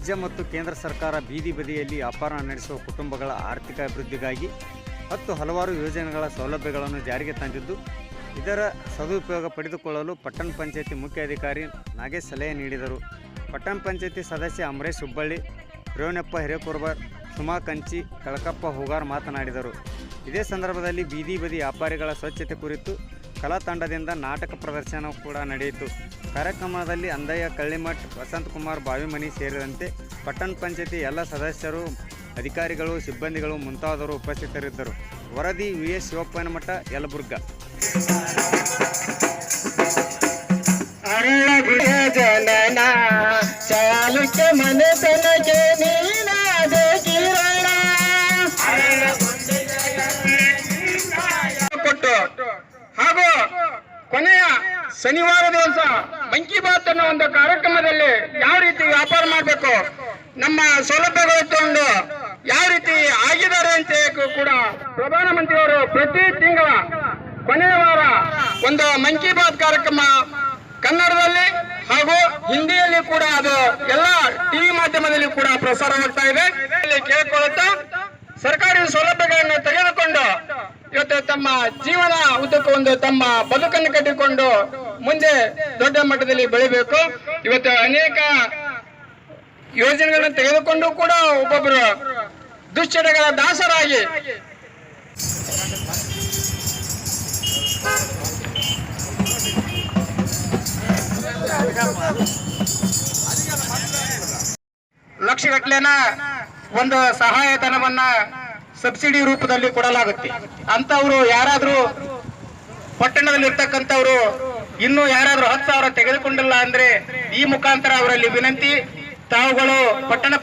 ರಾಜ್ಯ ಮತ್ತು ಕೇಂದ್ರ ಸರ್ಕಾರ ಬೀದಿ ಬದಿಯಲ್ಲಿ ವ್ಯಾಪಾರ ನಡೆಸುವ ಕುಟುಂಬಗಳ ಆರ್ಥಿಕ ಅಭಿವೃದ್ಧಿಗಾಗಿ ಹಲವಾರು ಯೋಜನೆಗಳ ಸೌಲಭ್ಯಗಳನ್ನು ಜಾರಿಗೆ ತಂದಿದ್ದು, ಇದರ ಸದುಪಯೋಗ ಪಡೆದುಕೊಳ್ಳಲು ಪಟ್ಟಣ ಪಂಚಾಯತಿ ಮುಖ್ಯ ಅಧಿಕಾರಿ ನಾಗೇಶ್ ಸಲಹೆ ನೀಡಿದರು. ಪಟ್ಟಣ ಪಂಚಾಯತಿ ಸದಸ್ಯ ಅಮರೇಶ್ ಹುಬ್ಬಳ್ಳಿ, ರೇವಣಪ್ಪ ಹಿರೇಕುರ್ಬರ್, ಸುಮಾ ಕಂಚಿ, ಕಳಕಪ್ಪ ಹೂಗಾರ್ ಮಾತನಾಡಿದರು. ಇದೇ ಸಂದರ್ಭದಲ್ಲಿ ಬೀದಿ ಬದಿ ವ್ಯಾಪಾರಿಗಳ ಸ್ವಚ್ಛತೆ ಕುರಿತು ಕಲಾ ತಂಡದಿಂದ ನಾಟಕ ಪ್ರದರ್ಶನ ಕೂಡ ನಡೆಯಿತು. ಕಾರ್ಯಕ್ರಮದಲ್ಲಿ ಅಂದಯ್ಯ ಕಳ್ಳಿಮಠ್, ವಸಂತಕುಮಾರ್ ಬಾವಿಮನಿ ಸೇರಿದಂತೆ ಪಟ್ಟಣ ಪಂಚಾಯತಿ ಎಲ್ಲ ಸದಸ್ಯರು, ಅಧಿಕಾರಿಗಳು, ಸಿಬ್ಬಂದಿಗಳು ಮುಂತಾದವರು ಉಪಸ್ಥಿತರಿದ್ದರು. ವರದಿ VS ಶಿವಪ್ಪನಮಠ, ಯಲಬುರ್ಗಾ. ಜನನ ಚಾಲುಕ್ಯ ಮನತನಗೆ ನೀನಾದ ಕಿರಣ ಕೊಟ್ಟು ಹಾಗೂ ಕೊನೆಯ ಶನಿವಾರ ದಿವಸ ಮನ್ ಕಿ ಬಾತ್ ಅನ್ನೋ ಒಂದು ಕಾರ್ಯಕ್ರಮದಲ್ಲಿ ಯಾವ ರೀತಿ ವ್ಯಾಪಾರ ಮಾಡಬೇಕು, ನಮ್ಮ ಸೌಲಭ್ಯಗಳು ತಗೊಂಡು ಯಾವ ರೀತಿ ಆಗಿದ್ದಾರೆ ಅಂತ ಕೂಡ ಪ್ರಧಾನಮಂತ್ರಿಯವರು ಪ್ರತಿ ತಿಂಗಳ ಕೊನೆಯ ವಾರ ಒಂದು ಮನ್ ಕಿ ಬಾತ್ ಕಾರ್ಯಕ್ರಮ ಕನ್ನಡದಲ್ಲಿ ಹಾಗೂ ಹಿಂದಿಯಲ್ಲಿ ಕೂಡ ಅದು ಎಲ್ಲ ಟಿವಿ ಮಾಧ್ಯಮದಲ್ಲಿ ಕೂಡ ಪ್ರಸಾರವಾಗ್ತಾ ಇದೆ. ಇಲ್ಲಿ ಕೇಳಿಕೊಳ್ಳುತ್ತಾ ಸರ್ಕಾರಿ ಸೌಲಭ್ಯಗಳನ್ನು ತೆಗೆದುಕೊಂಡು ಇವತ್ತು ತಮ್ಮ ಜೀವನ ಉದ್ದಕ್ಕೂ ಒಂದು ತಮ್ಮ ಬದುಕನ್ನು ಕಟ್ಟಿಕೊಂಡು ಮುಂದೆ ದೊಡ್ಡ ಮಟ್ಟದಲ್ಲಿ ಬೆಳಿಬೇಕು. ಇವತ್ತು ಅನೇಕ ಯೋಜನೆಗಳನ್ನು ತೆಗೆದುಕೊಂಡು ಕೂಡ ಒಬ್ಬೊಬ್ಬರು ದುಶ್ಚಟಗಳ ದಾಸರಾಗಿ ಲಕ್ಷಗಟ್ಟಲೆನ ಒಂದು ಸಹಾಯಧನವನ್ನ ಸಬ್ಸಿಡಿ ರೂಪದಲ್ಲಿ ಕೊಡಲಾಗುತ್ತೆ. ಅಂತವರು ಯಾರಾದ್ರೂ ಪಟ್ಟಣದಲ್ಲಿ ಇರ್ತಕ್ಕಂಥವ್ರು ಇನ್ನೂ ಯಾರಾದ್ರೂ 10,000 ತೆಗೆದುಕೊಂಡಿಲ್ಲ ಅಂದ್ರೆ ಈ ಮುಖಾಂತರ ಅವರಲ್ಲಿ ವಿನಂತಿ, ತಾವುಗಳು ಪಟ್ಟಣ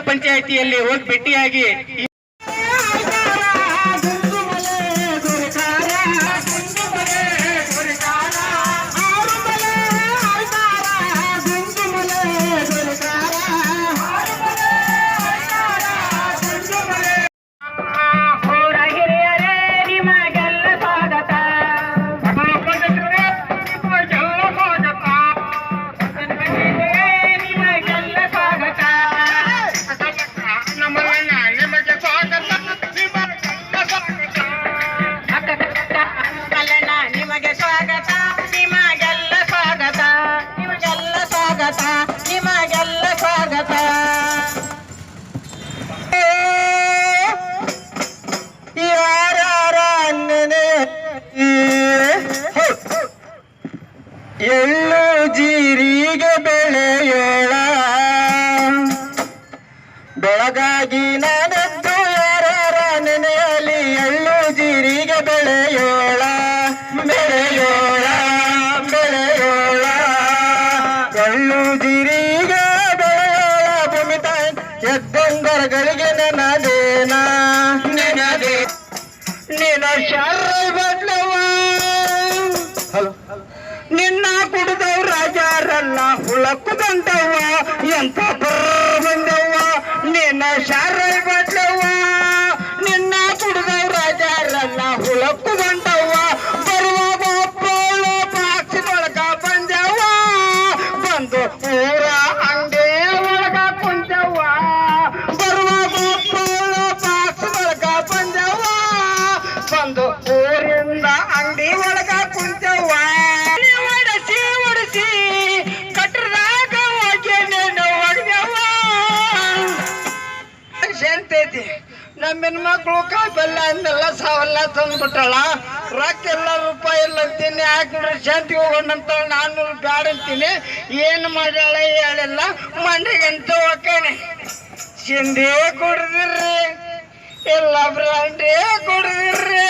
ಪಂಚಾಯಿತಿಯಲ್ಲಿ ಹೋಗಿ ಭೇಟಿಯಾಗಿ ನಿಮಗೆಲ್ಲ ಸ್ವಾಗತ. ಎಳ್ಳು ಜೀರಿಗೆ ಬೆಳೆಯೋಳ ಬೆಳಗಾಗಿ ನಾನದ್ದು ಯಾರ ನೆನೆಯಲಿ, ಎಳ್ಳು ಜೀರಿಗೆ ಬೆಳೆಯೋಳ ಬೆಳೆಯೋಳ ಬೆಳೆಯೋಳ ಎಳ್ಳು ಜೀರಿಗೆ ಬೆಳೆಯೋಳ ಭೂಮಿ ತಾಯಿ ಎದ್ದಂಗರಗಳಿಗೆ ನೆನದೇನ ನೆನದೇ ನಿನ್ನ ಶಾರ ಬದ್ಲವ ನಿನ್ನ ಕುಡಿದವ್ ರಾಜಾರಲ್ಲ ಹುಳಕ್ಕು ಬಂದವ್ವ ಎಂತ ಬಂದವ್ವ ನಿನ್ನ ಶಾರ ಬದ್ಲವ್ವ ನಿನ್ನ ಕುಡಿದವ್ ರಾಜಾರಲ್ಲ ಹುಳಕ್ಕು ಬಂದವ್ವ ಬರುವಾಗ ಒಪ್ಪಳು ಬಾಕ್ಸಿನೊಳಗ ಬಂದವ್ವ ಬಂದು ಊರ ಅಂಗಡಿ ಒಳಗ ಕುಂತವ್ವ ಬರುವಾಗ ಒಪ್ಪಳು ಬಾಕ್ಸಿನೊಳಗ ಬಂದವ್ವ ಬಂದು ಊರಿಂದ ಅಂಗಡಿ ಒಳಗ ಕುಂತವ್ವ ಒಡಿಸಿ ಕಟ್ಟದಾಗ ಶಾಂತೈತಿ. ನಮ್ಮ ಹೆಣ್ಮಕ್ಳು ಕಾಯಿಪಲ್ಯ ಅಂದೆಲ್ಲ ಸಾವೆಲ್ಲ ತಂದ್ಬಿಟ್ಟಾಳ, ರೊಕ್ಕ ಎಲ್ಲ ರೂಪಾಯಿ ಇಲ್ಲ ಅಂತೀನಿ, ಹಾಕಿದ್ರೆ ಶಾಂತಿ ಹೋಗೋಣಂತ 400 ಬ್ಯಾಡ ಅಂತೀನಿ. ಏನು ಮಾಡ್ಯಾಳ ಹೇಳಿಲ್ಲ, ಮಂಡಿಗಂತ ಹೋಗ್ತಾನೆ. ಸಿಂಧಿ ಕುಡ್ದಿರ್ರಿ ಇಲ್ಲ ಬ್ರಾಂಡಿ ಕುಡ್ದಿರ್ರಿ.